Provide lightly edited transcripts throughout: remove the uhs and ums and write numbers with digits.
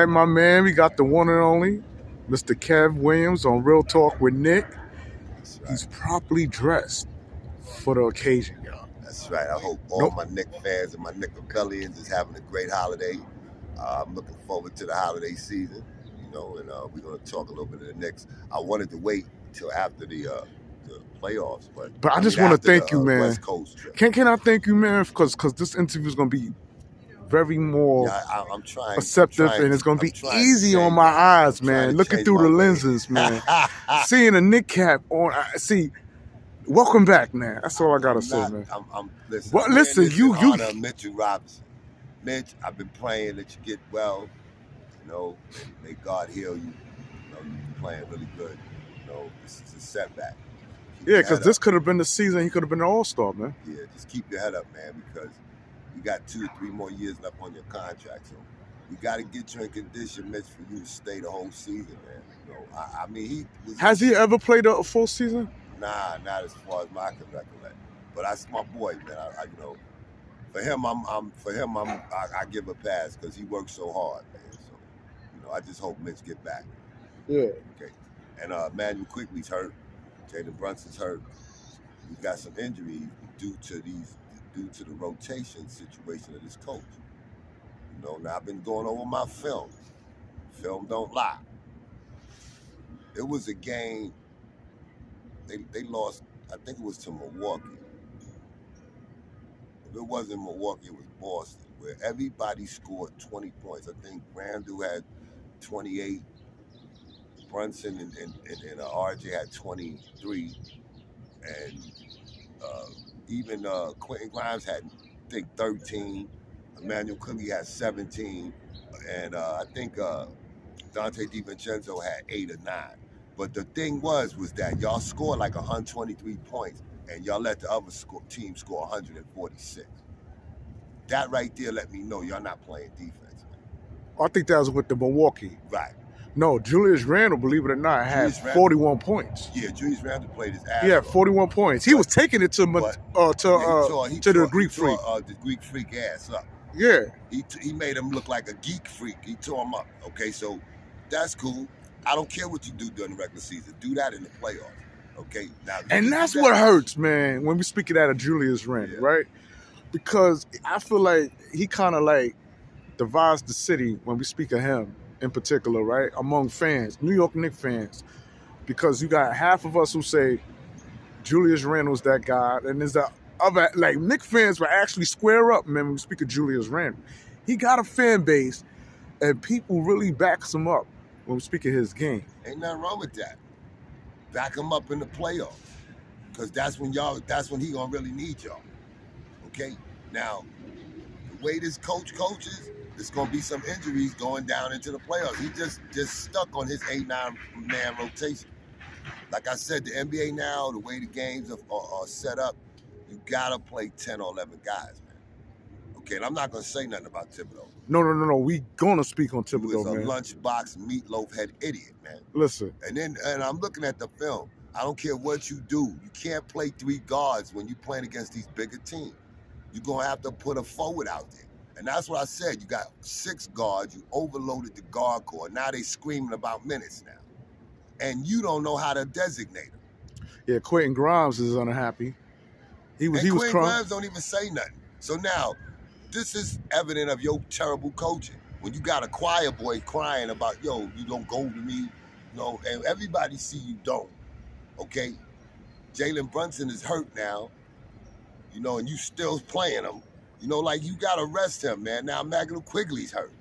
right, my man. We got the one and only Mr. Kev Williams on Real Talk with Nick. That's right. He's properly dressed for the occasion, y'all. That's right. I hope all my Knicks fans and my Knickerpellians is having a great holiday. I'm looking forward to the holiday season, and we're going to talk a little bit of the Knicks. I wanted to wait until after the playoffs, but I just want to thank you, man. West Coast trip. Can I thank you, man? Because this interview is going to be very more I'm trying, perceptive, and it's going to be easy on my eyes, man. Looking through the lenses, man. Seeing a Knick cap on, see. Welcome back, man. That's all I gotta say, man. Listen, you Mitchell Robinson. Mitch, I've been praying that you get well. May God heal you. You're playing really good. This is a setback. Because this could have been the season. He could have been an all-star, man. Yeah, just keep your head up, man, because you got 2 or 3 more years left on your contract. So we got to get you in condition, Mitch, for you to stay the whole season, man. Has he ever played a full season? Nah, not as far as I can recollect. But that's my boy, man. For him, I give a pass because he works so hard, man. So, I just hope Mitch get back. Yeah. Okay. And Manuel Quigley's hurt. Jalen Brunson's hurt. We've got some injuries due to the rotation situation of this coach. Now I've been going over my film. Film don't lie. It was a game. They lost, I think it was to Milwaukee. If it wasn't Milwaukee, it was Boston, where everybody scored 20 points. I think Randle had 28, Brunson and RJ had 23, and even Quentin Grimes had, I think, 13. Emmanuel Quigley had 17, and I think Dante DiVincenzo had 8 or 9. But the thing was that y'all scored like 123 points, and y'all let the other team score 146. That right there let me know y'all not playing defense. I think that was with the Milwaukee. Right. No, Julius Randle, believe it or not, had 41 points. Yeah, Julius Randle played his ass. He had 41 points. He was taking it to the Greek Freak. The Greek Freak ass up. Yeah. He made him look like a geek freak. He tore him up. Okay, so that's cool. I don't care what you do during the regular season. Do that in the playoffs. Okay? Now, and that's what hurts, man, when we speak of that of Julius Randle, right? Because I feel like he kind of like divides the city when we speak of him in particular, right? Among fans, New York Knicks fans. Because you got half of us who say Julius Randle's that guy, and there's the other, like, Knicks fans will actually square up, man, when we speak of Julius Randle. He got a fan base, and people really backs him up when we speak of his game. Ain't nothing wrong with that. Back him up in the playoffs. Because that's when he gonna really need y'all. Okay? Now, the way this coach coaches, there's gonna be some injuries going down into the playoffs. He just stuck on his 8-9 man rotation. Like I said, the NBA now, the way the games are set up, you gotta play 10 or 11 guys, man. Okay, and I'm not gonna say nothing about Thibodeau. No. We gonna speak on Thibodeau, He was a man. lunchbox meatloaf head idiot, man. Listen. And I'm looking at the film. I don't care what you do. You can't play 3 guards when you're playing against these bigger teams. You're gonna have to put a forward out there. And that's what I said. You got 6 guards. You overloaded the guard corps. Now they screaming about minutes now. And you don't know how to designate them. Yeah, Quentin Grimes is unhappy. He was Quentin Grimes don't even say nothing. So now, this is evident of your terrible coaching. When you got a choir boy crying about, yo, you don't go to me, and everybody see you don't. Okay? Jalen Brunson is hurt now, and you still playing him. Like, you got to rest him, man. Now, Mikal Quigley's hurt.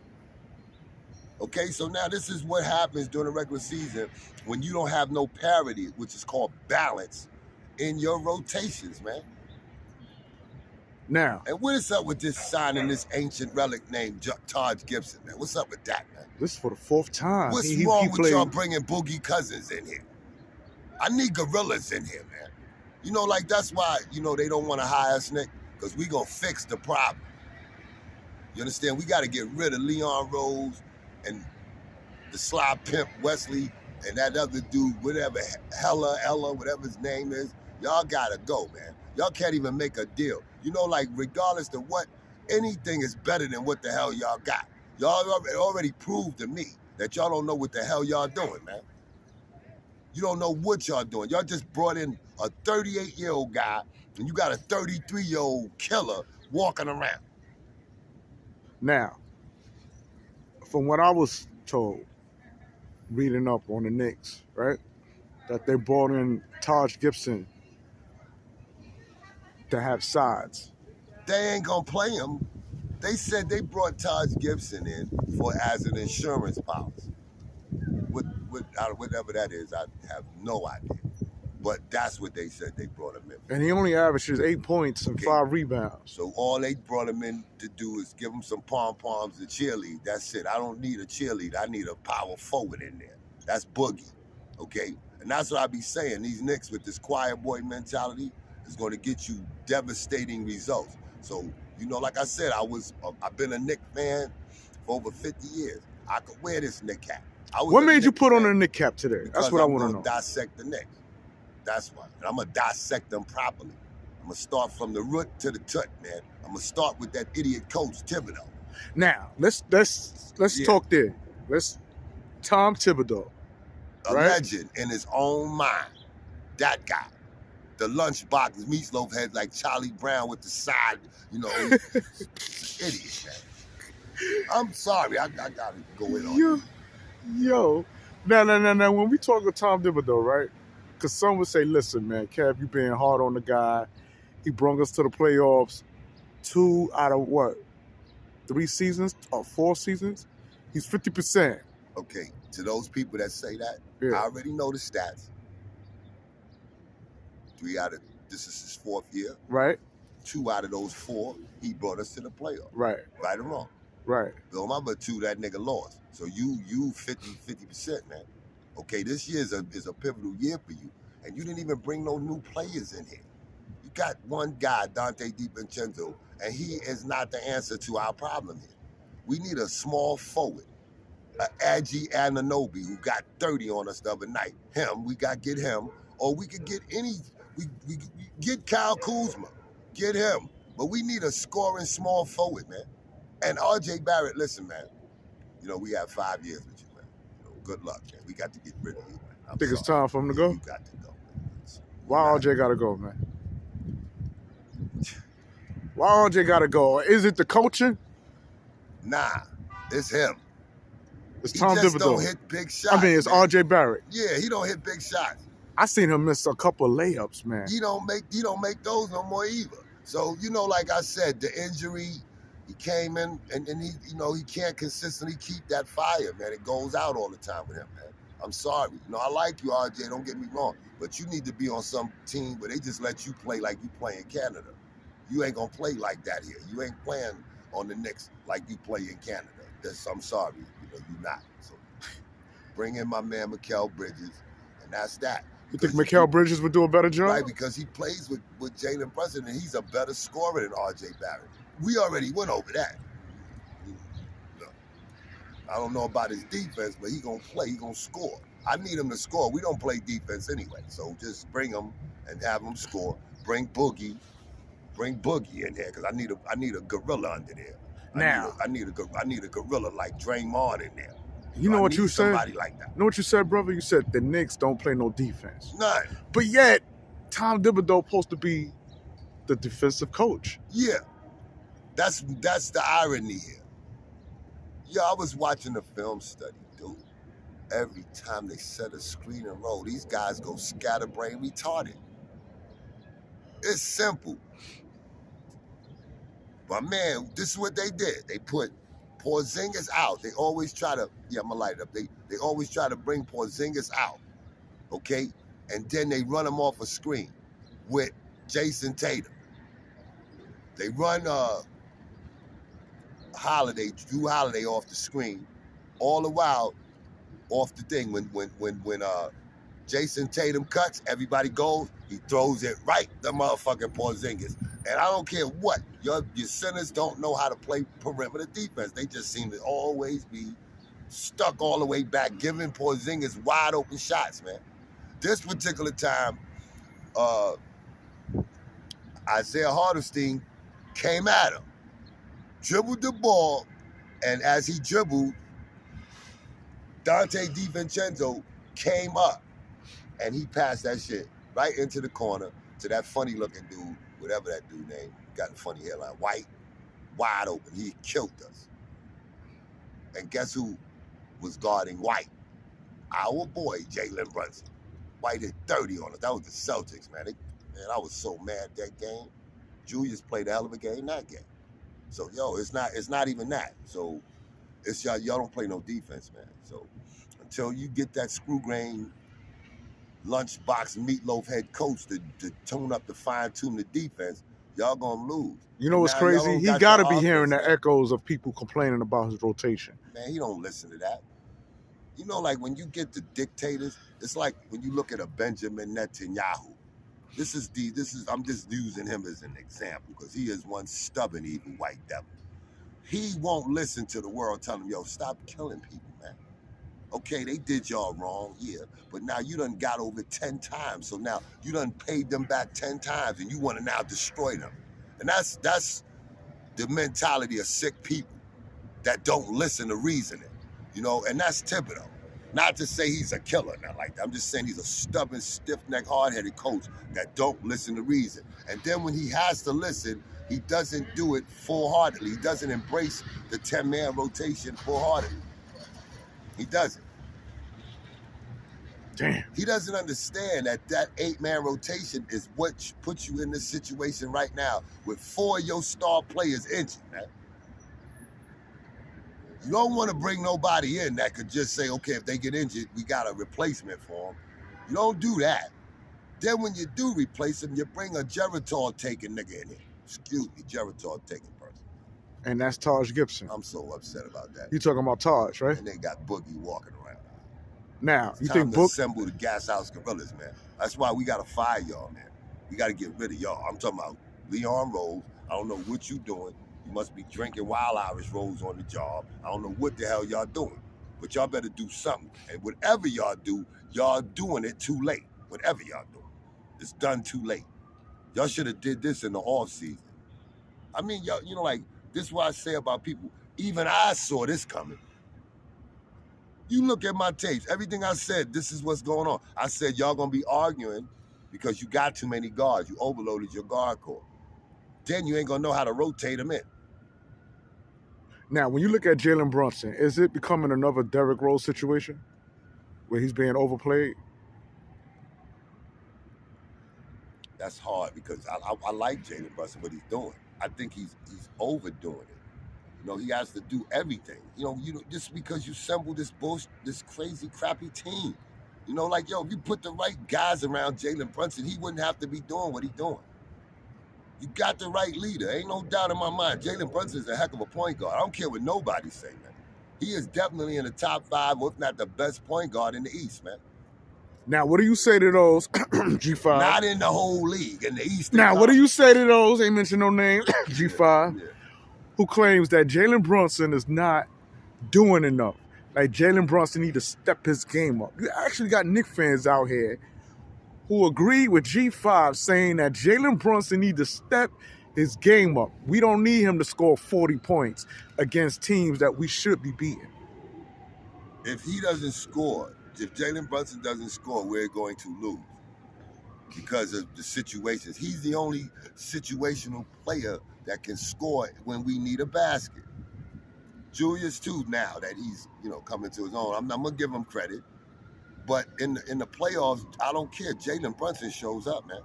Okay, so now this is what happens during the regular season when you don't have no parity, which is called balance, in your rotations, man. Now. And what is up with this signing this ancient relic named Taj Gibson, man? What's up with that, man? This is for the 4th time. What's wrong with y'all bringing Boogie Cousins in here? I need gorillas in here, man. Like, that's why, they don't want to hire us, Nick, because we going to fix the problem. You understand? We got to get rid of Leon Rose and the sly pimp Wesley and that other dude, whatever, Ella, whatever his name is. Y'all got to go, man. Y'all can't even make a deal. Like, regardless of what, anything is better than what the hell y'all got. Y'all already proved to me that y'all don't know what the hell y'all doing, man. You don't know what y'all doing. Y'all just brought in a 38-year-old guy, and you got a 33-year-old killer walking around. Now, from what I was told, reading up on the Knicks, right, that they brought in Taj Gibson to have sides. They ain't gonna play him. They said they brought Taj Gibson in as an insurance policy. Whatever that is, I have no idea. But that's what they said they brought him in. And he only averages 8 points and 5 rebounds. So all they brought him in to do is give him some pom-poms to cheerlead. That's it. I don't need a cheerleader. I need a power forward in there. That's Boogie, okay? And that's what I be saying. These Knicks with this choir boy mentality is going to get you devastating results. So, you know, like I said, I've been a Knicks fan for over 50 years. I could wear this Knicks cap. What made you put on a Knicks cap today? That's what I want to know. Dissect the Knicks. That's why. And I'm going to dissect them properly. I'm going to start from the root to the tut, man. I'm going to start with that idiot coach, Thibodeau. Now, let's talk there. Tom Thibodeau. A legend in his own mind. That guy. The lunchbox meatloaf head like Charlie Brown with the side, you know. He's an idiot, man. I'm sorry. I got to go in on you. Yo. Now, when we talk to Tom Thibodeau, right? Because some would say, listen, man, Kev, you being hard on the guy. He brought us to the playoffs 2 out of what? 3 seasons or 4 seasons? He's 50%. Okay, to those people that say that, yeah. I already know the stats. This is his 4th year. Right. 2 out of those 4, he brought us to the playoffs. Right. Right or wrong? Right. The number 2, that nigga lost. So you 50%, man. Okay, this year is a pivotal year for you. And you didn't even bring no new players in here. You got one guy, Dante DiVincenzo, and he is not the answer to our problem here. We need a small forward, an Agi Anunoby who got 30 on us the other night. We got to get him. Or we could get we get Kyle Kuzma, get him. But we need a scoring small forward, man. And RJ Barrett, listen, man, you know, we have 5 years with you, man. You know, good luck, man. We got to get rid of you, man. I think it's time for him to go? You got to go, man. Why RJ got to go, man? Why RJ got to go? Is it the coaching? Nah, it's him. It's Tom Thibodeau. He just don't hit big shots. I mean, it's RJ Barrett. Yeah, he don't hit big shots. I seen him miss a couple of layups, man. He don't make those no more either. So, you know, like I said, the injury, he came in and he, you know, he can't consistently keep that fire, man. It goes out all the time with him, man. I'm sorry. You know, I like you, RJ, don't get me wrong. But you need to be on some team where they just let you play like you play in Canada. You ain't gonna play like that here. You ain't playing on the Knicks like you play in Canada. I'm sorry, you know, you're not. So bring in my man Mikal Bridges, and that's that. You think Mikal Bridges would do a better job? Right, because he plays with Jalen and he's a better scorer than RJ Barrett. We already went over that. I don't know about his defense, but he gonna play, he gonna score. I need him to score. We don't play defense anyway, so just bring him and have him score. Bring Boogie in there because I need a gorilla under there. I need a gorilla like Draymond in there. You know what you said? Somebody like that. You know what you said, brother? You said the Knicks don't play no defense. None. But yet, Tom Thibodeau supposed to be the defensive coach. Yeah, that's the irony here. Yeah, I was watching a film study, dude. Every time they set a screen and roll, these guys go scatterbrain retarded. It's simple. But man, this is what they did. They put Porzingis out. They always try to, I'm gonna light it up. They always try to bring Porzingis out, okay? And then they run him off a screen with Jason Tatum. They run Drew Holiday off the screen, all the while off the thing. When Jason Tatum cuts, everybody goes, he throws it right the motherfucking Porzingis. And I don't care what, your centers don't know how to play perimeter defense. They just seem to always be stuck all the way back, giving Porzingis wide open shots, man. This particular time, Isaiah Hartenstein came at him, dribbled the ball, And as he dribbled, Dante DiVincenzo came up and he passed that shit right into the corner to that funny looking dude, whatever that dude name, got a funny hairline, white, wide open. He killed us. And guess who was guarding White? Our boy, Jalen Brunson. White hit 30 on us. That was the Celtics, man. Man, I was so mad that game. Julius played a hell of a game that game. So, yo, it's not even that. So, it's y'all don't play no defense, man. So, until you get that screw grain lunchbox meatloaf head coach to tune up, to fine tune the defense, y'all gonna lose. You know what's crazy? He got to be hearing the echoes of people complaining about his rotation. Man, he don't listen to that. You know, like when you get the dictators, it's like when you look at a Benjamin Netanyahu. I'm just using him as an example because he is one stubborn, evil white devil. He won't listen to the world telling him, yo, stop killing people, man. Okay, they did y'all wrong, yeah, but now you done got over 10 times. So now you done paid them back 10 times and you want to now destroy them. And that's the mentality of sick people that don't listen to reasoning, you know, and that's Thibodeau. Not to say he's a killer, not like that. I'm just saying he's a stubborn, stiff-necked, hard-headed coach that don't listen to reason. And then when he has to listen, he doesn't do it full-heartedly. He doesn't embrace the 10-man rotation full-heartedly. He doesn't. Damn. He doesn't understand that 8-man rotation is what puts you in this situation right now with 4 of your star players injured, man. You don't want to bring nobody in that could just say, okay, if they get injured, we got a replacement for them. You don't do that. Then when you do replace them, you bring a Geritol-taking nigga in here. Excuse me, Geritol-taking person. And that's Taj Gibson. I'm so upset about that. You talking about Taj, right? And they got Boogie walking around. Now, It's you time think to Book... assemble the Gas House Gorillas, man. That's why we got to fire y'all, man. We got to get rid of y'all. I'm talking about Leon Rose. I don't know what you doing. You must be drinking Wild Irish Rose on the job. I don't know what the hell y'all doing. But y'all better do something. And whatever y'all do, y'all doing it too late. Whatever y'all doing. It's done too late. Y'all should have did this in the off season. I mean, y'all, you know, like, this is what I say about people. Even I saw this coming. You look at my tapes. Everything I said, this is what's going on. I said, y'all going to be arguing because you got too many guards. You overloaded your guard corps. Then you ain't going to know how to rotate them in. Now, when you look at Jalen Brunson, is it becoming another Derrick Rose situation where he's being overplayed? That's hard because I like Jalen Brunson, what he's doing. I think he's overdoing it. You know, he has to do everything. You know, just because you assemble this crazy, crappy team. You know, like, yo, if you put the right guys around Jalen Brunson, he wouldn't have to be doing what he's doing. You got the right leader. Ain't no doubt in my mind. Jalen Brunson is a heck of a point guard. I don't care what nobody say, man. He is definitely in the top 5, or if not the best point guard in the East, man. Now, what do you say to those, G5? Not in the whole league, in the East. Now, what do you say to those, ain't mentioned no name, G5, Yeah. who claims that Jalen Brunson is not doing enough? Like, Jalen Brunson need to step his game up. You actually got Knicks fans out here who agree with G5 saying that Jalen Brunson need to step his game up. We don't need him to score 40 points against teams that we should be beating. If he doesn't score, if Jalen Brunson doesn't score, we're going to lose because of the situations. He's the only situational player that can score when we need a basket. Julius too, now that he's, you know, coming to his own. I'm gonna give him credit. But in the playoffs, I don't care. Jalen Brunson shows up, man.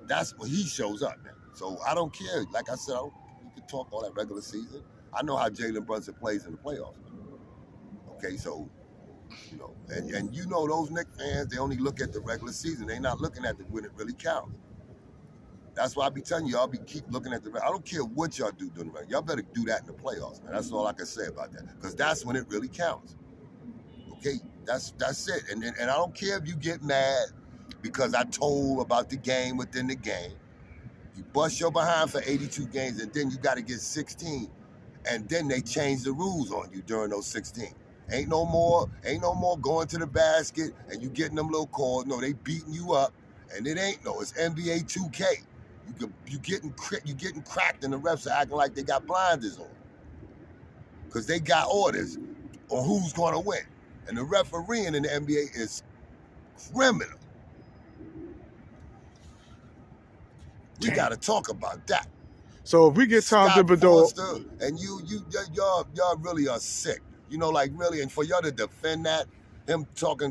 That's when he shows up, man. So I don't care. Like I said, you can talk all that regular season. I know how Jalen Brunson plays in the playoffs, man. Okay, so, you know, and you know those Knicks fans, they only look at the regular season. They're not looking at when it really counts. That's why I be telling you, keep looking at I don't care what y'all do during the regular. Y'all better do that in the playoffs, man. That's all I can say about that. Because that's when it really counts. Okay, that's it. And I don't care if you get mad because I told about the game within the game. You bust your behind for 82 games and then you got to get 16. And then they change the rules on you during those 16. Ain't no more going to the basket and you getting them little calls. No, they beating you up. And it ain't it's NBA 2K. You getting cracked and the refs are acting like they got blinders on. because they got orders on who's going to win. And the refereeing in the NBA is criminal. We got to talk about that. So if we get Tom Scott Thibodeau, Foster, and y'all really are sick. You know, like really, and for y'all to defend that, him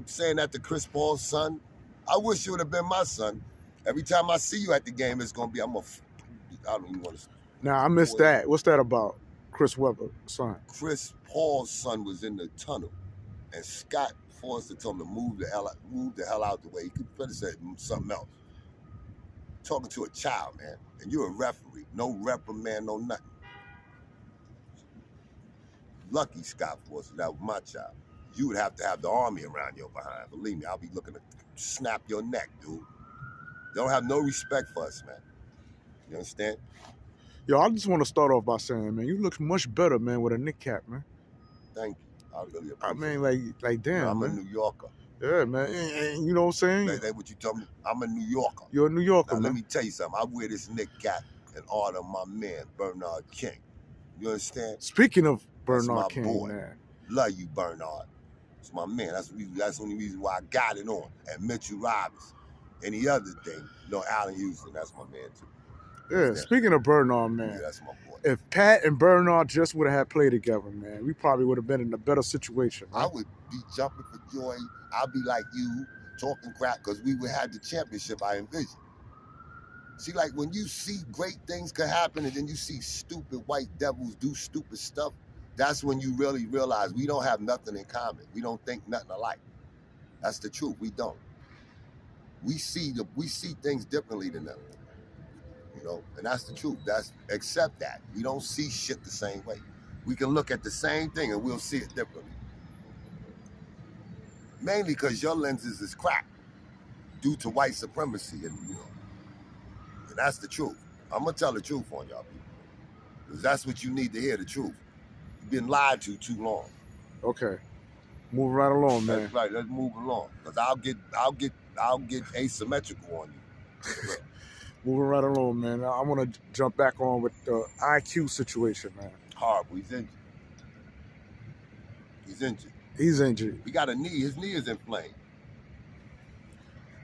saying that to Chris Paul's son, I wish you would have been my son. Every time I see you at the game, it's gonna be I don't even want to. Nah, I missed that. What's that about? Chris Webber's son. Chris Paul's son was in the tunnel, and Scott Foster told him to move the hell out the way. He could better say something else. Talking to a child, man, and you're a referee. No reprimand, no nothing. Lucky Scott Foster, that was my child. You would have to have the army around your behind. Believe me, I'll be looking to snap your neck, dude. You don't have no respect for us, man. You understand? Yo, I just want to start off by saying, man, you look much better, man, with a Knicks cap, man. Thank you. I really appreciate it. I mean, like damn, I'm man. a New Yorker. Yeah, man. And you know what I'm saying? That's what you told me. I'm a New Yorker. You're a New Yorker, now, man. let me tell you something. I wear this Knicks cap in honor of my man, Bernard King. You understand? Speaking of Bernard That's my King, boy. man. Love you, Bernard. It's my man. That's the only reason why I got it on. And Mitchell Robinson. Any other thing, Allen Houston, that's my man too. Yeah, speaking of Bernard, man. Yeah, that's my boy. If Pat and Bernard just would have had played together, man, we probably would have been in a better situation. Right? I would be jumping for joy. I'd be like you, talking crap, because we would have the championship I envision. See, like when you see great things could happen and then you see stupid white devils do stupid stuff, that's when you really realize we don't have nothing in common. We don't think nothing alike. That's the truth. We don't. We see things differently than them. You know, and that's the truth. Accept that. We don't see shit the same way. We can look at the same thing and we'll see it differently. Mainly because your lenses is cracked due to white supremacy, and and that's the truth. I'm gonna tell the truth on y'all people, because that's what you need to hear, the truth. You've been lied to too long. Okay, moving right along, man. That's right. Let's move along, because I'll get asymmetrical on you. Moving right along, man. I want to jump back on with the IQ situation, man. Horrible. He's injured. He's injured. He's injured. He got a knee. His knee is inflamed.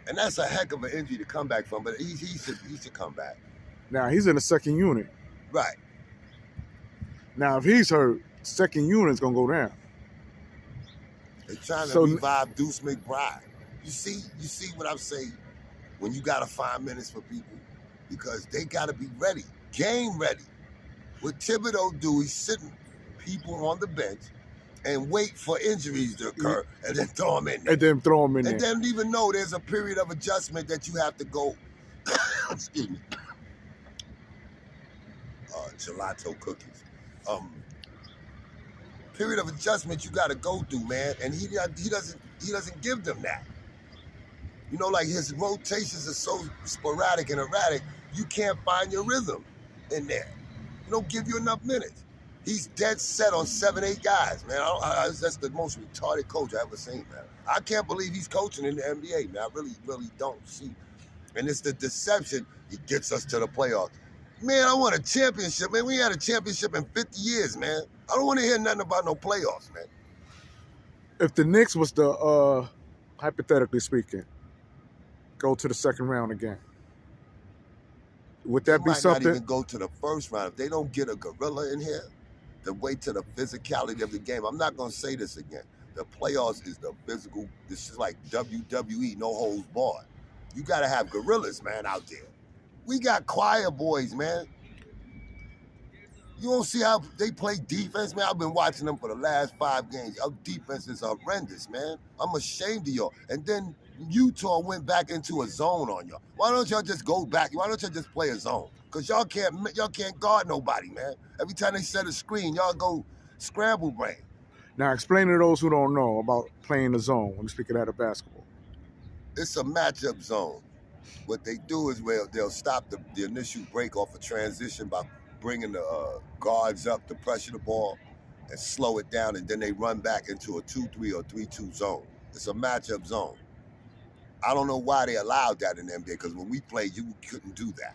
And that's a heck of an injury to come back from, but he should come back. Now, he's in the second unit. Right. Now, if he's hurt, second unit's going to go down. They're trying to revive Deuce McBride. You see what I'm saying? When you got to find minutes for people, because they got to be ready, game ready. What Thibodeau do, he's sitting people on the bench and wait for injuries to occur and then throw them in there. And then throw them in there. And then even know there's a period of adjustment that you have to go, excuse me, gelato cookies. Period of adjustment you got to go through, man, and he doesn't give them that. You know, like his rotations are so sporadic and erratic, you can't find your rhythm in there. He don't give you enough minutes. He's dead set on 7-8 guys, man. That's the most retarded coach I ever seen, man. I can't believe he's coaching in the NBA, man. I really, really don't see. And it's the deception that gets us to the playoffs. Man, I want a championship, man. We had a championship in 50 years, man. I don't want to hear nothing about no playoffs, man. If the Knicks was the, hypothetically speaking, go to the second round again, would that be something? They might not even go to the first round. If they don't get a gorilla in here to wait to the physicality of the game, I'm not going to say this again. The playoffs is the physical. This is like WWE, no holds barred. You got to have gorillas, man, out there. We got choir boys, man. You don't see how they play defense, man? I've been watching them for the last 5 games. Our defense is horrendous, man. I'm ashamed of y'all. And then Utah went back into a zone on y'all. Why don't y'all just go back? Why don't y'all just play a zone? Because y'all can't guard nobody, man. Every time they set a screen, y'all go scramble brain. Now, explain to those who don't know about playing the zone when you speak of that of basketball. It's a matchup zone. What they do is they'll stop the initial break off a transition by bringing the guards up to pressure the ball and slow it down, and then they run back into a 2-3 or 3-2 zone. It's a matchup zone. I don't know why they allowed that in the NBA, because when we played, you couldn't do that.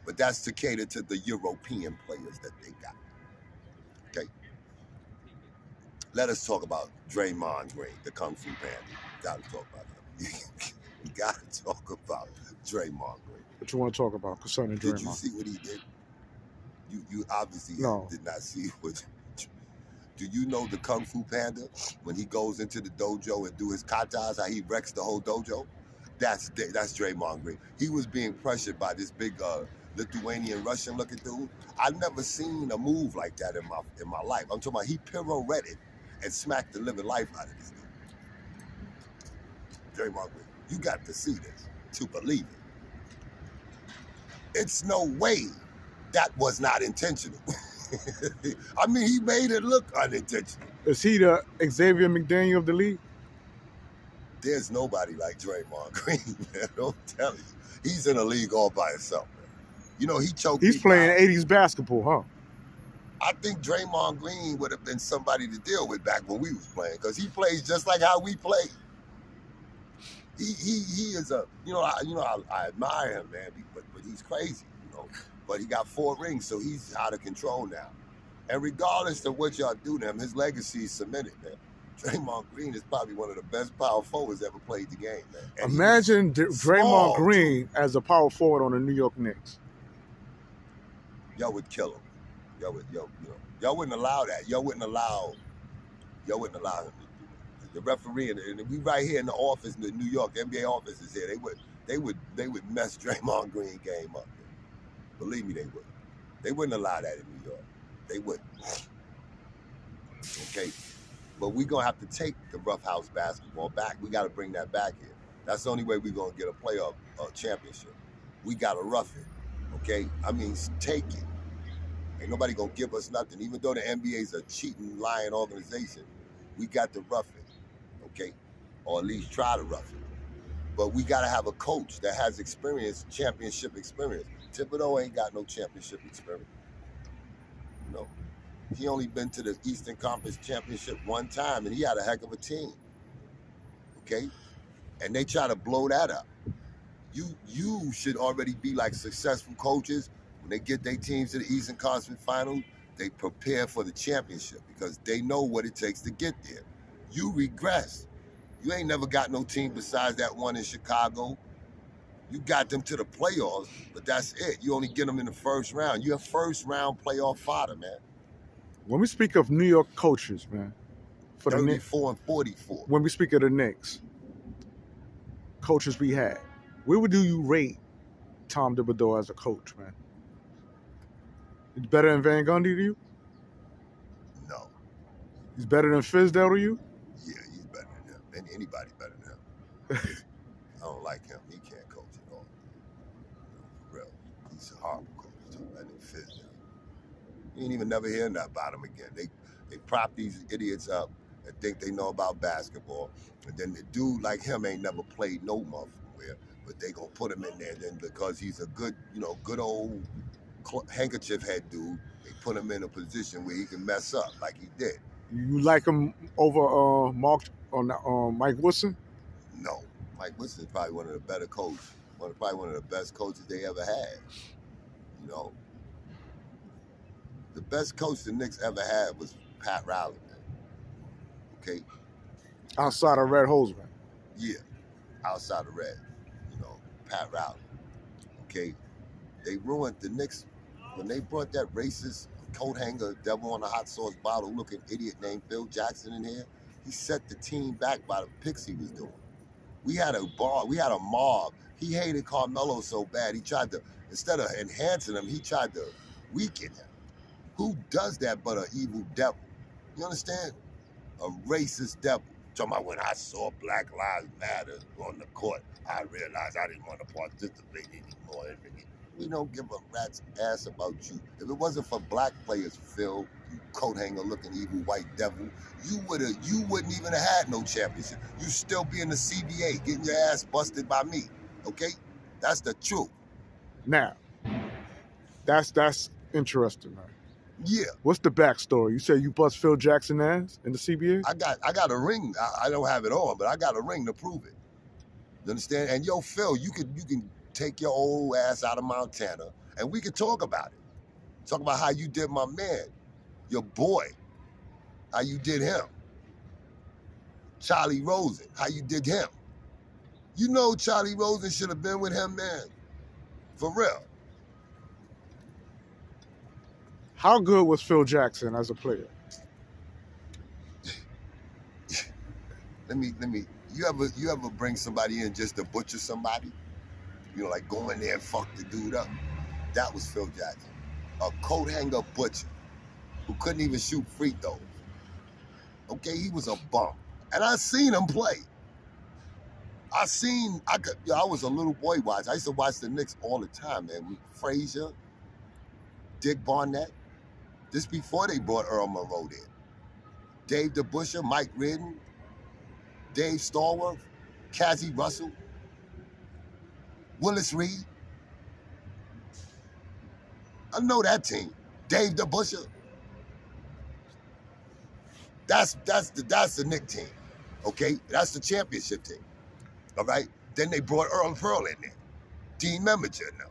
But that's to cater to the European players that they got. Okay? let us talk about Draymond Green, the Kung Fu Panda. Gotta talk about him. You gotta talk about Draymond Green. What you want to talk about concerning Did you Draymond? see what he did? You obviously No. did not see what. Do you know the Kung Fu Panda, when he goes into the dojo and do his katas, how he wrecks the whole dojo? That's Draymond Green. He was being pressured by this big Lithuanian Russian looking dude. I've never seen a move like that in my life. I'm talking about he pirouetted and smacked the living life out of this dude. Draymond Green, you got to see this to believe it. It's no way that was not intentional. I mean, he made it look unintentional. Is he the Xavier McDaniel of the league? There's nobody like Draymond Green, man. Don't tell you. He's in a league all by himself, man. You know, he choked. He's playing 80s basketball, huh? I think Draymond Green would have been somebody to deal with back when we was playing, because he plays just like how we play. He is a, I admire him, man, but he's crazy, But he got 4 rings, so he's out of control now. And regardless of what y'all do to him, his legacy is cemented, man. Draymond Green is probably one of the best power forwards ever played the game, man. And imagine Draymond Green as a power forward on the New York Knicks. Y'all would kill him. Y'all wouldn't allow that. Y'all wouldn't allow him to do that. The referee and we right here in the office, in the New York NBA office is here. They would mess Draymond Green game up. Man. Believe me, they would. They wouldn't allow that in New York. They wouldn't. Okay, but we're gonna have to take the roughhouse basketball back. We got to bring that back here. That's the only way we're gonna get a playoff championship. We gotta rough it. Okay, I mean, take it. Ain't nobody gonna give us nothing. Even though the NBA is a cheating, lying organization, we got to rough it. Okay, or at least try to rough it. But we gotta have a coach that has experience, championship experience. Thibodeau ain't got no championship experience. He only been to the Eastern Conference Championship one time, and he had a heck of a team. Okay, and they try to blow that up. You should already be like successful coaches. When they get their teams to the Eastern Conference Finals, they prepare for the championship because they know what it takes to get there. You regress. You ain't never got no team besides that one in Chicago. You got them to the playoffs, but that's it. You only get them in the first round. You're a first-round playoff fodder, man. When we speak of New York coaches, man, for the 34 and 44. When we speak of the Knicks, coaches we had, where do you rate Tom Thibodeau as a coach, man? He's better than Van Gundy to you? No. He's better than Fizdale to you? Yeah, he's better than him. Anybody better than him. I don't like him. He can't coach at all. For real. He's a horrible coach. Talking about him, Fizdale. You ain't even never hear nothing about him again. They prop these idiots up and think they know about basketball. And then the dude like him ain't never played no motherfucker, but they gonna put him in there. Then because he's a good old handkerchief head dude, they put him in a position where he can mess up like he did. You like him over Mike Woodson? No. Mike Woodson is probably one of the better coaches. Probably one of the best coaches they ever had. The best coach the Knicks ever had was Pat Riley, man. Okay? Outside of Red Holzman. Yeah. Outside of Red. Pat Riley. Okay? They ruined the Knicks when they brought that racist coat hanger, devil on a hot sauce bottle looking idiot named Phil Jackson in here. He set the team back by the picks he was doing. We had a mob. He hated Carmelo so bad, he tried to, instead of enhancing him, he tried to weaken him. Who does that but an evil devil? You understand? A racist devil. Talking about when I saw Black Lives Matter on the court, I realized I didn't want to participate anymore. We don't give a rat's ass about you. If it wasn't for black players, Phil, you coat hanger looking evil white devil, you wouldn't even have had no championship. You still be in the CBA getting your ass busted by me. Okay? That's the truth. Now, that's interesting, man. Yeah. What's the backstory? You said you bust Phil Jackson ass in the CBA? I got a ring. I don't have it on, but I got a ring to prove it. You understand? And yo, Phil, you can take your old ass out of Montana and we can talk about it. Talk about how you did my man, your boy, how you did him. Charlie Rosen, how you did him. You know Charlie Rosen should have been with him, man. For real. How good was Phil Jackson as a player? You ever bring somebody in just to butcher somebody? You know, like go in there and fuck the dude up. That was Phil Jackson. A coat hanger butcher who couldn't even shoot free throws. Okay, he was a bum. And I seen him play. I was a little boy watch. I used to watch the Knicks all the time, man. Frazier, Dick Barnett. This before they brought Earl Monroe in. Dave DeBusschere, Mike Ridden, Dave Stallworth, Cassie Russell, Willis Reed. I know that team. Dave DeBusschere. That's the Knicks team. Okay? That's the championship team. All right? Then they brought Earl Pearl in there. Dean Memminger now.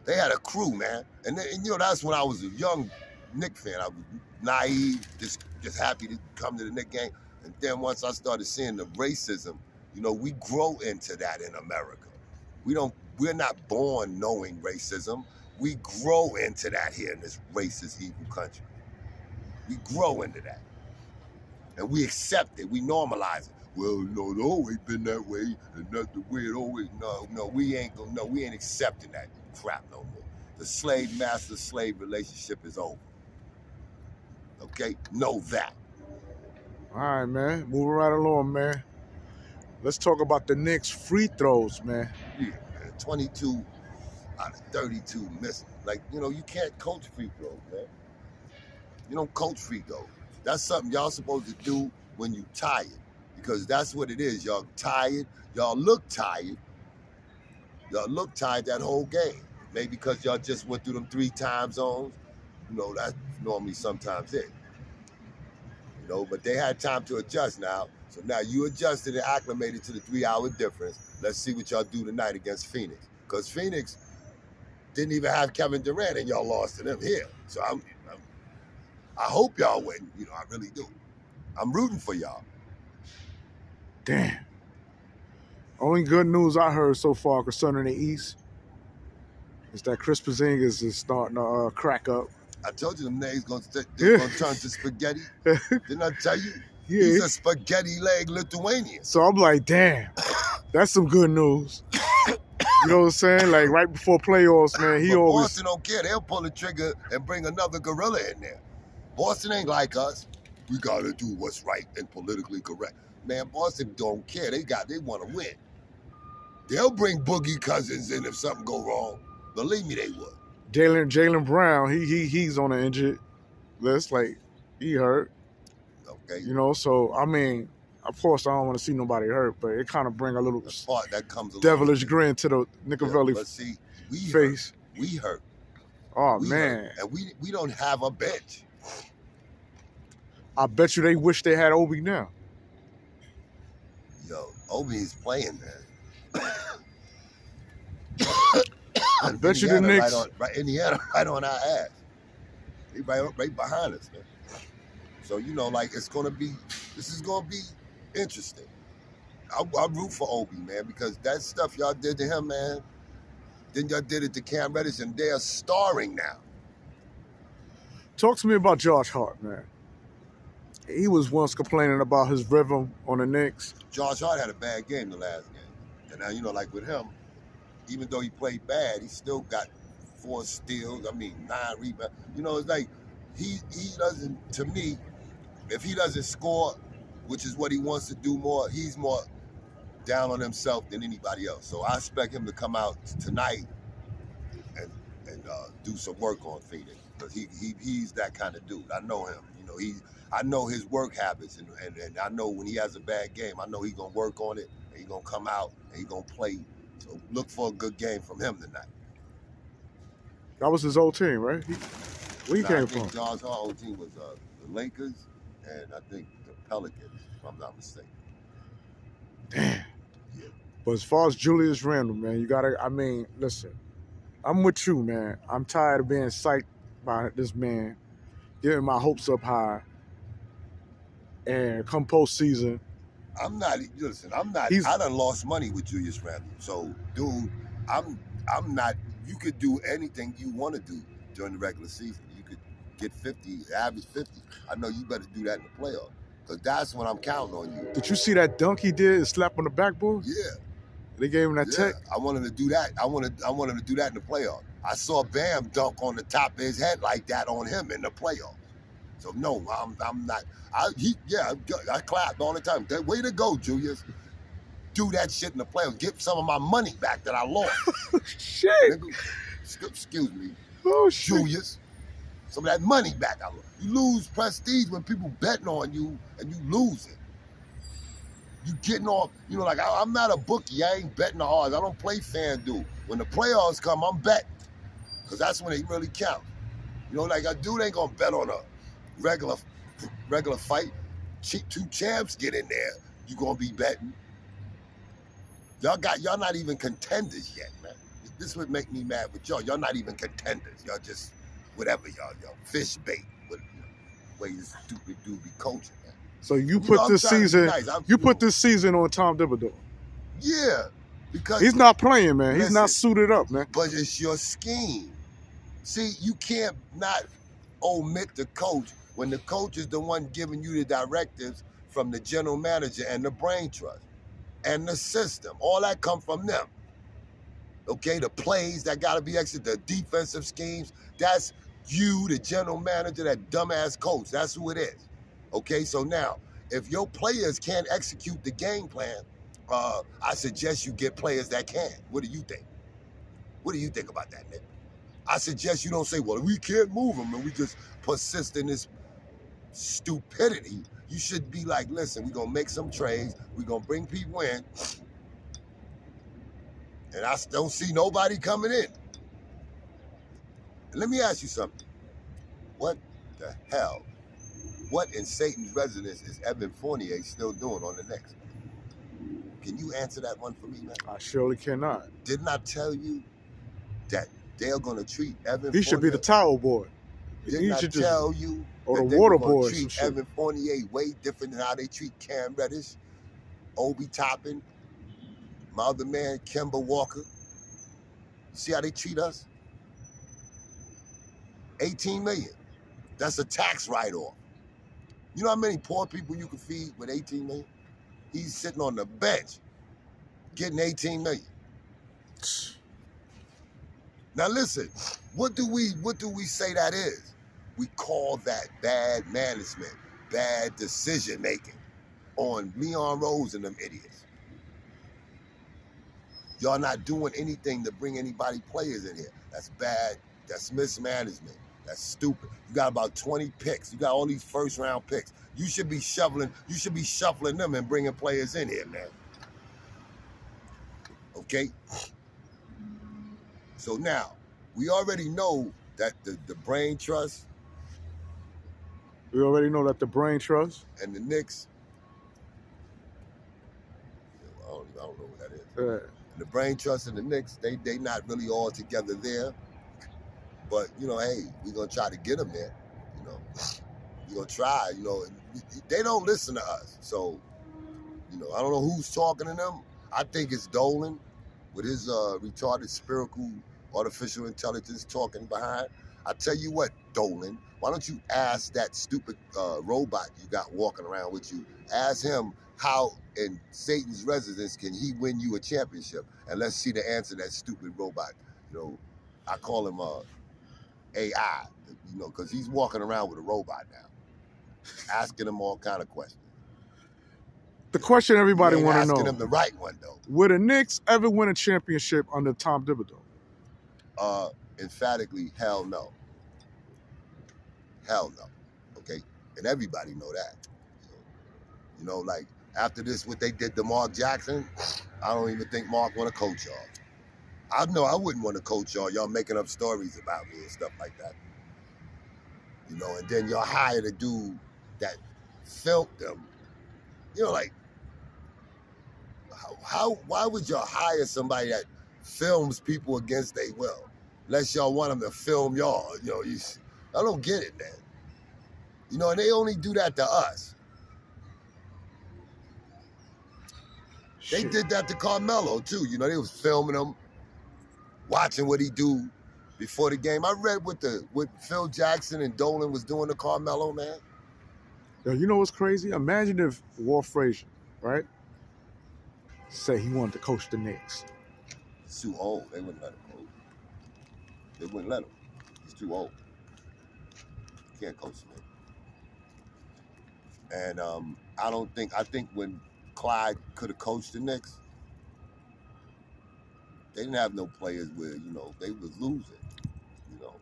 They had a crew, man. And that's when I was a young Knicks fan. I was naive, just happy to come to the Knicks game. And then once I started seeing the racism, we grow into that in America. We're not born knowing racism. We grow into that here in this racist, evil country. We grow into that. And we accept it. We normalize it. Well, it's always been that way, and that's the way it always. No, we ain't accepting that crap no more. The slave-master-slave relationship is over. Okay? Know that. All right, man. Moving right along, man. Let's talk about the Knicks free throws, man. Yeah, man. 22 out of 32 missing. Like, you can't coach free throws, man. You don't coach free throws. That's something y'all supposed to do when you tired. Because that's what it is. Y'all tired. Y'all look tired. Y'all look tired that whole game. Maybe because y'all just went through them 3 time zones. That's normally sometimes it. But they had time to adjust now. So now you adjusted and acclimated to the 3-hour difference. Let's see what y'all do tonight against Phoenix. Because Phoenix didn't even have Kevin Durant and y'all lost to them here. So I hope y'all win. I really do. I'm rooting for y'all. Damn. Only good news I heard so far concerning the East is that Chris Porzingis is starting to crack up. I told you them names gonna turn to spaghetti. Didn't I tell you? Yeah. He's a spaghetti leg Lithuanian. So I'm like, damn, that's some good news. You know what I'm saying? Like right before playoffs, man, Boston don't care. They'll pull the trigger and bring another gorilla in there. Boston ain't like us. We gotta do what's right and politically correct. Man, Boston don't care. They want to win. They'll bring Boogie Cousins in if something go wrong. Believe me, they would. Jalen Brown, he's on the injured list. Like he hurt. Okay. So I mean, of course I don't want to see nobody hurt, but it kind of bring a little that comes devilish grin to the Nicovelli face. We hurt. Oh man. And we don't have a bench. I bet you they wish they had Obi now. Yo, Obi's playing, man. I bet you the Knicks. Indiana right on our ass. They right behind us, man. So, this is going to be interesting. I root for Obi, man, because that stuff y'all did to him, man, then y'all did it to Cam Reddish, and they're starring now. Talk to me about Josh Hart, man. He was once complaining about his rhythm on the Knicks. Josh Hart had a bad game the last game. And now, like with him, even though he played bad, he still got 4 steals, 9 rebounds. It's like he doesn't, to me, if he doesn't score, which is what he wants to do more, he's more down on himself than anybody else. So I expect him to come out tonight and do some work on Phoenix. Because he's that kind of dude. I know him. I know his work habits, and I know when he has a bad game, I know he's going to work on it, and he's going to come out, and he's going to play. So look for a good game from him tonight. That was his old team, right? Where he came from? Josh Hart's old team was the Lakers, and I think the Pelicans, if I'm not mistaken. Damn. Yeah. But as far as Julius Randle, man, you got to, listen, I'm with you, man. I'm tired of being psyched by this man, getting my hopes up high. And come postseason, I'm not. Listen, I'm not. I done lost money with Julius Randle. So, dude, I'm not. You could do anything you want to do during the regular season. You could get 50, average 50. I know you better do that in the playoffs because that's when I'm counting on you. Did you see that dunk he did and slap on the backboard? Yeah. They gave him that tech. I want him to do that. I want him to do that in the playoffs. I saw Bam dunk on the top of his head like that on him in the playoffs. So no, I'm not. I clapped all the time. Way to go, Julius. Do that shit in the playoffs. Get some of my money back that I lost. Shit. Nigga, excuse me. Oh shit. Julius. Some of that money back I lost. You lose prestige when people betting on you and you lose it. You getting off, like I'm not a bookie. I ain't betting the odds. I don't play FanDuel. When the playoffs come, I'm betting. Because that's when it really counts. Like a dude ain't gonna bet on a regular fight. Two champs get in there, you gonna be betting. Y'all not even contenders yet, man. This would make me mad with y'all. Y'all not even contenders. Y'all just whatever y'all fish bait. Way this stupid dude be coaching, man. So you put this season, you put this season on Tom Thibodeau. Yeah, because he's not playing, man. He's not suited up, man. But it's your scheme. See, you can't not omit the coach when the coach is the one giving you the directives from the general manager and the brain trust and the system. All that come from them. Okay, the plays that got to be executed, the defensive schemes. That's you, the general manager, that dumbass coach. That's who it is. Okay, so now, if your players can't execute the game plan, I suggest you get players that can. What do you think? What do you think about that, Nick? I suggest you don't say, well, we can't move them, and we just persist in this stupidity. You should be like, listen, we're going to make some trades. We're going to bring people in. And I don't see nobody coming in. And let me ask you something. What the hell? What in Satan's residence is Evan Fournier still doing on the Knicks? Can you answer that one for me, man? I surely cannot. Didn't I tell you that they're going to treat Evan Fournier? He should be the towel boy. Didn't I tell you or that the water boy boy? Treat Evan Fournier way different than how they treat Cam Reddish, Obi Toppin, my other man, Kemba Walker. See how they treat us? $18 million. That's a tax write-off. You know how many poor people you can feed with $18 million? He's sitting on the bench getting $18 million. Now listen, what do we say that is? We call that bad management, bad decision making on Leon Rose and them idiots. Y'all not doing anything to bring anybody players in here. That's bad. That's mismanagement. That's stupid. You got about 20 picks. You got all these first round picks. You should be shuffling them and bringing players in here, man. Okay? So now, we already know that the brain trust. We already know that the brain trust. And the Knicks. I don't know what that is. Yeah. And the brain trust and the Knicks, they not really all together there. But, hey, we're going to try to get them there. We're going to try, They don't listen to us. So, I don't know who's talking to them. I think it's Dolan with his retarded spherical artificial intelligence talking behind. I tell you what, Dolan, why don't you ask that stupid robot you got walking around with you, ask him how in Satan's residence can he win you a championship? And let's see the answer to that stupid robot. I call him AI, because he's walking around with a robot now, asking him all kind of questions. The question everybody want to know. Asking him the right one, though. Would the Knicks ever win a championship under Tom Thibodeau? Emphatically, hell no. Hell no. Okay? And everybody know that. Like, after this, what they did to Mark Jackson, I don't even think Mark want to coach y'all. I know I wouldn't want to coach y'all. Y'all making up stories about me and stuff like that. And then y'all hired a dude that filmed them. Why would y'all hire somebody that films people against their will? Unless y'all want them to film y'all. I don't get it, man. And they only do that to us. They Shit. did that to Carmelo too. You know, they was filming him, watching what he do before the game. I read what Phil Jackson and Dolan was doing to Carmelo, man. Yo, you know what's crazy? Imagine if Walt Frazier, right, say he wanted to coach the Knicks. He's too old. They wouldn't let him coach. They wouldn't let him. He's too old. He can't coach the Knicks. And I think when Clyde could have coached the Knicks, they didn't have no players where, you know, they was losing. You know,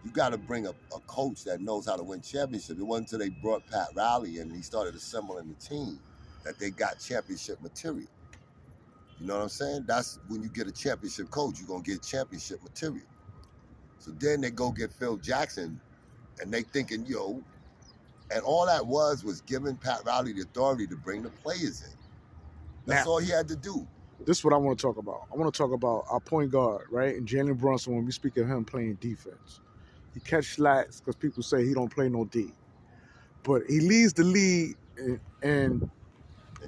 you got to bring a coach that knows how to win championships. It wasn't until they brought Pat Riley in and he started assembling the team that they got championship material. You know what I'm saying? That's when you get a championship coach, you're going to get championship material. So then they go get Phil Jackson and they thinking, yo, and all that was giving Pat Riley the authority to bring the players in. That's all he had to do. This is what I want to talk about. I want to talk about our point guard, right? And Jalen Brunson, when we speak of him playing defense. He catch slats because people say he don't play no D. But he leads the league in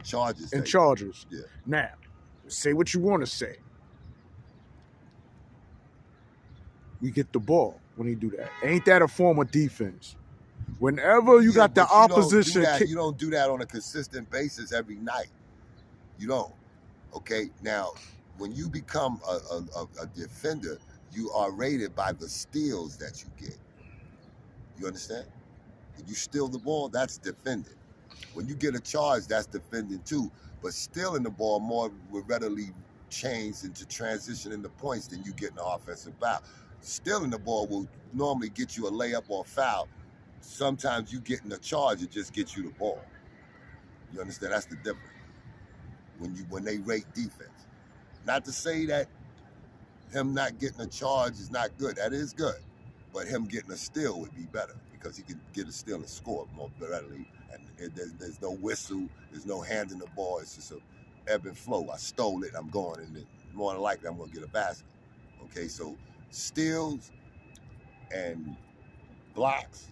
charges. Yeah. Now, say what you want to say. We get the ball when he do that. Ain't that a form of defense? Whenever you got the opposition... You don't do that on a consistent basis every night. You don't. Okay? Now, when you become a defender, you are rated by the steals that you get. You understand? When you steal the ball, that's defending. When you get a charge, that's defending too. But stealing the ball more will readily change into transition into points than you get in the offensive foul. Stealing the ball will normally get you a layup or a foul. Sometimes you get in a charge, it just gets you the ball. You understand? That's the difference. When they rate defense. Not to say that him not getting a charge is not good. That is good. But him getting a steal would be better because he can get a steal and score more readily. And there's no whistle. There's no handing the ball. It's just a ebb and flow. I stole it. I'm going. And more than likely, I'm going to get a basket. Okay, so steals and blocks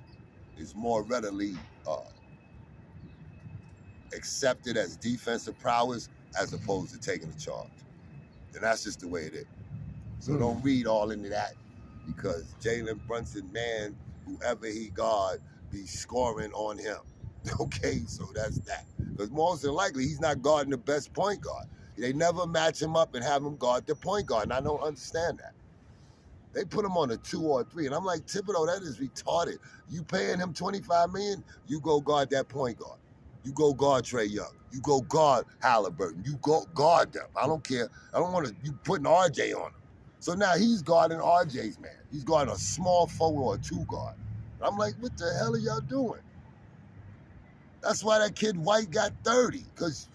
is more readily accepted as defensive prowess as opposed to taking a charge. And that's just the way it is. So don't read all into that because Jalen Brunson, man, whoever he guard, be scoring on him. Okay, so that's that. Because most than likely, he's not guarding the best point guard. They never match him up and have him guard the point guard, and I don't understand that. They put him on a 2 or a 3, and I'm like, Thibodeau, that is retarded. You paying him $25 million, you go guard that point guard. You go guard Trae Young. You go guard Halliburton. You go guard them. I don't care. I don't want you putting RJ on him. So now he's guarding RJ's man. He's guarding a small forward or a 2 guard. I'm like, what the hell are y'all doing? That's why that kid White got 30, because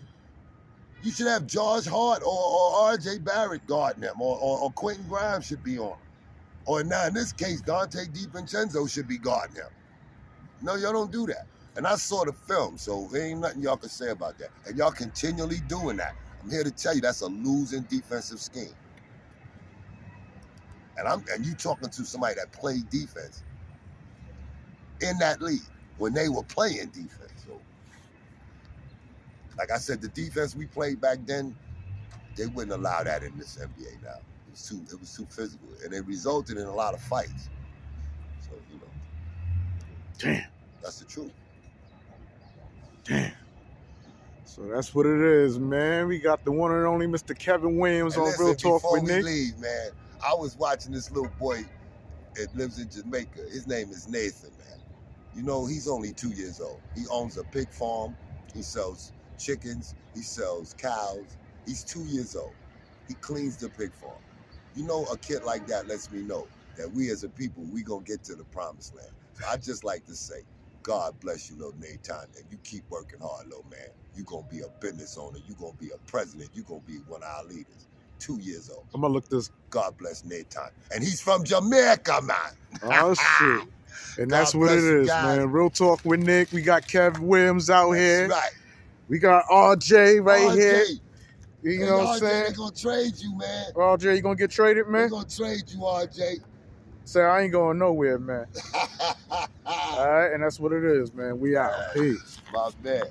you should have Josh Hart or RJ Barrett guarding him, or Quentin Grimes should be on him. Or now in this case, Dante DiVincenzo should be guarding him. No, y'all don't do that. And I saw the film, so there ain't nothing y'all can say about that. And y'all continually doing that. I'm here to tell you that's a losing defensive scheme. And you talking to somebody that played defense in that league when they were playing defense. So, like I said, the defense we played back then, they wouldn't allow that in this NBA now. It was too physical, and it resulted in a lot of fights. So, you know. Damn. That's the truth. Damn. So that's what it is, man. We got the one and only Mr. Kevin Williams on Real Talk with Nick. Before we leave, man, I was watching this little boy that lives in Jamaica. His name is Nathan, man. You know, he's only 2 years old. He owns a pig farm. He sells chickens. He sells cows. He's 2 years old. He cleans the pig farm. You know, a kid like that lets me know that we as a people, we gonna get to the promised land. So I just like to say, God bless you, little Nathan, and you keep working hard, little man. You gonna be a business owner. You gonna be a president. You gonna be one of our leaders. 2 years old. I'm gonna look this. God bless Nathan. And he's from Jamaica, man. Oh, shit. And that's what it is, man. Real Talk with Nick. We got Kevin Williams out here. Right. We got RJ right here. You know what I'm saying? They're going to trade you, man. RJ, you going to get traded, man? They're going to trade you, RJ. Say, I ain't going nowhere, man. All right, and that's what it is, man. We out. Peace. My man.